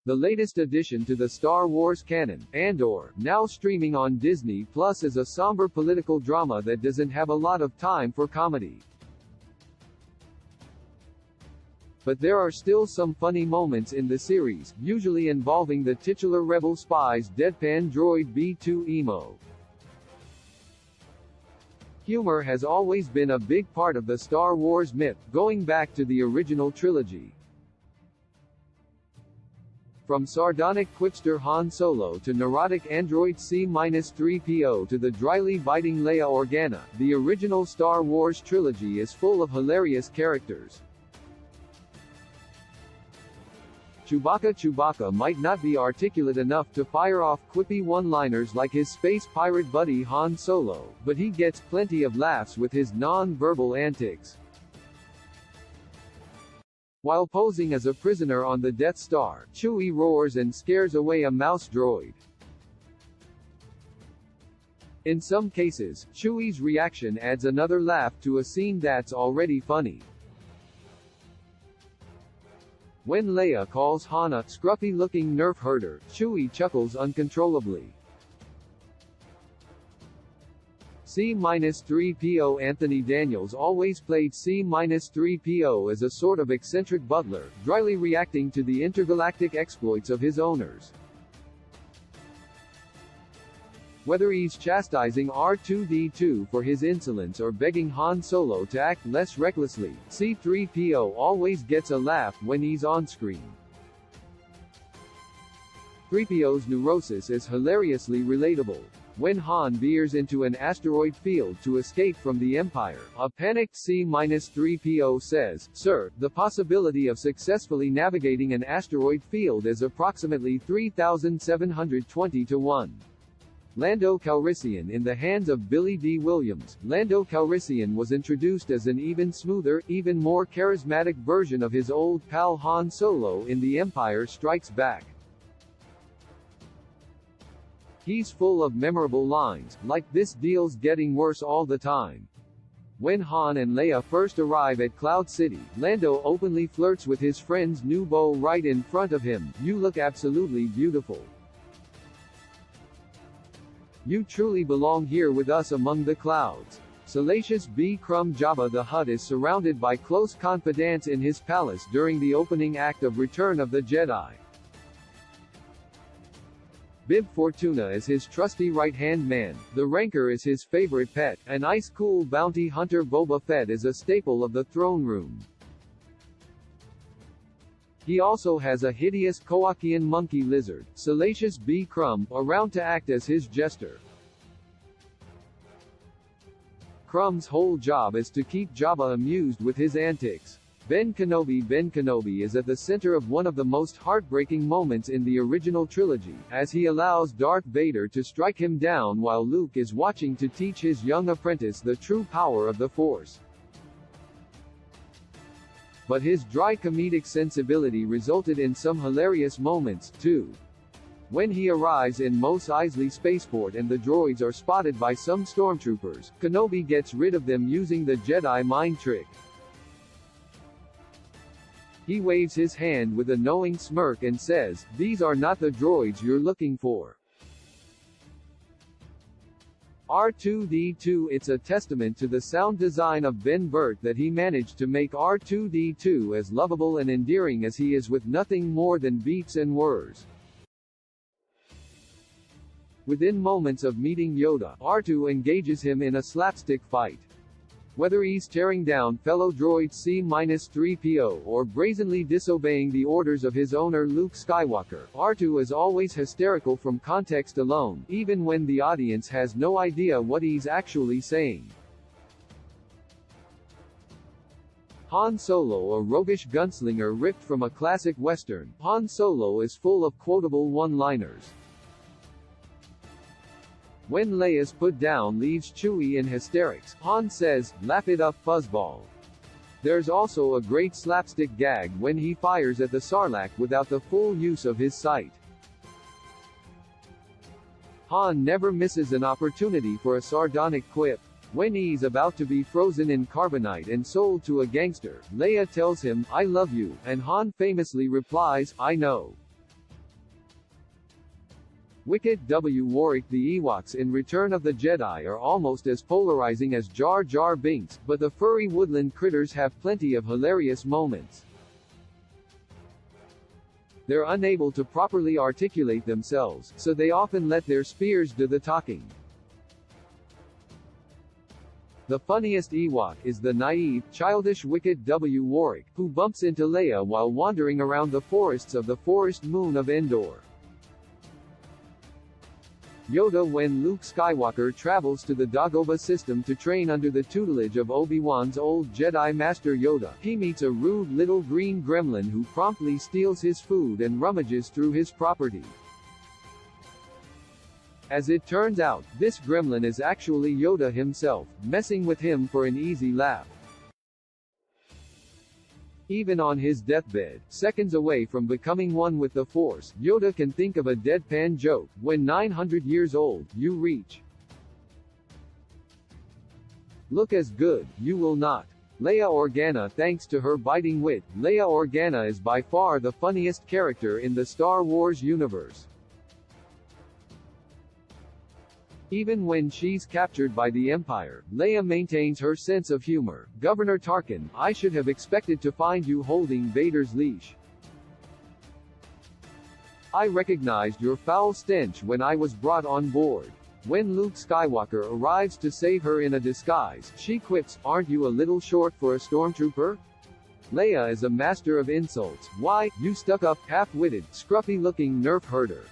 The latest addition to the Star Wars canon, Andor, now streaming on Disney Plus, is a somber political drama that doesn't have a lot of time for comedy. But there are still some funny moments in the series, usually involving the titular rebel spy's deadpan droid B2 Emo. Humor has always been a big part of the Star Wars myth, going back to the original trilogy. From sardonic quipster Han Solo to neurotic android C-3PO to the dryly biting Leia Organa, the original Star Wars trilogy is full of hilarious characters. Chewbacca might not be articulate enough to fire off quippy one-liners like his space pirate buddy Han Solo, but he gets plenty of laughs with his non-verbal antics. While posing as a prisoner on the Death Star, Chewie roars and scares away a mouse droid. In some cases, Chewie's reaction adds another laugh to a scene that's already funny. When Leia calls Han a scruffy-looking nerf herder, Chewie chuckles uncontrollably. C-3PO Anthony Daniels always played C-3PO as a sort of eccentric butler, dryly reacting to the intergalactic exploits of his owners. Whether he's chastising R2-D2 for his insolence or begging Han Solo to act less recklessly, C-3PO always gets a laugh when he's on screen. 3PO's neurosis is hilariously relatable. When Han veers into an asteroid field to escape from the Empire, a panicked C-3PO says, "Sir, the possibility of successfully navigating an asteroid field is approximately 3,720 to 1. Lando Calrissian in the hands of Billy D. Williams, Lando Calrissian was introduced as an even smoother, even more charismatic version of his old pal Han Solo in The Empire Strikes Back. He's full of memorable lines, like "This deal's getting worse all the time." When Han and Leia first arrive at Cloud City, Lando openly flirts with his friend's new beau right in front of him. "You look absolutely beautiful. You truly belong here with us among the clouds." Salacious B. Crumb Jabba the Hutt is surrounded by close confidants in his palace during the opening act of Return of the Jedi. Bib Fortuna is his trusty right-hand man, the Rancor is his favorite pet, and ice-cool bounty hunter Boba Fett is a staple of the throne room. He also has a hideous Kowakian monkey lizard, Salacious B. Crumb, around to act as his jester. Crumb's whole job is to keep Jabba amused with his antics. Ben Kenobi is at the center of one of the most heartbreaking moments in the original trilogy, as he allows Darth Vader to strike him down while Luke is watching to teach his young apprentice the true power of the Force. But his dry comedic sensibility resulted in some hilarious moments, too. When he arrives in Mos Eisley Spaceport and the droids are spotted by some stormtroopers, Kenobi gets rid of them using the Jedi mind trick. He waves his hand with a knowing smirk and says, "These are not the droids you're looking for." R2-D2 It's a testament to the sound design of Ben Burtt that he managed to make R2-D2 as lovable and endearing as he is with nothing more than beeps and whirs. Within moments of meeting Yoda, R2 engages him in a slapstick fight. Whether he's tearing down fellow droid C-3PO or brazenly disobeying the orders of his owner Luke Skywalker, R2 is always hysterical from context alone, even when the audience has no idea what he's actually saying. Han Solo, a roguish gunslinger ripped from a classic western, Han Solo is full of quotable one-liners. When Leia's put down leaves Chewie in hysterics, Han says, "Laugh it up, fuzzball." There's also a great slapstick gag when he fires at the Sarlacc without the full use of his sight. Han never misses an opportunity for a sardonic quip. When he's about to be frozen in carbonite and sold to a gangster, Leia tells him, "I love you," and Han famously replies, "I know." Wicket W. Warwick. The Ewoks in Return of the Jedi are almost as polarizing as Jar Jar Binks, but the furry woodland critters have plenty of hilarious moments. They're unable to properly articulate themselves, so they often let their spears do the talking. The funniest Ewok is the naive, childish Wicket W. Warwick, who bumps into Leia while wandering around the forests of the forest moon of Endor. Yoda. When Luke Skywalker travels to the Dagobah system to train under the tutelage of Obi-Wan's old Jedi Master Yoda, he meets a rude little green gremlin who promptly steals his food and rummages through his property. As it turns out, this gremlin is actually Yoda himself, messing with him for an easy laugh. Even on his deathbed, seconds away from becoming one with the Force, Yoda can think of a deadpan joke. When 900 years old, you reach. Look as good, you will not. Leia Organa. Thanks to her biting wit, Leia Organa is by far the funniest character in the Star Wars universe. Even when she's captured by the Empire, Leia maintains her sense of humor. Governor Tarkin, I should have expected to find you holding Vader's leash. I recognized your foul stench when I was brought on board. When Luke Skywalker arrives to save her in a disguise, she quips, aren't you a little short for a stormtrooper? Leia is a master of insults. Why, you stuck-up, half-witted, scruffy-looking nerf herder.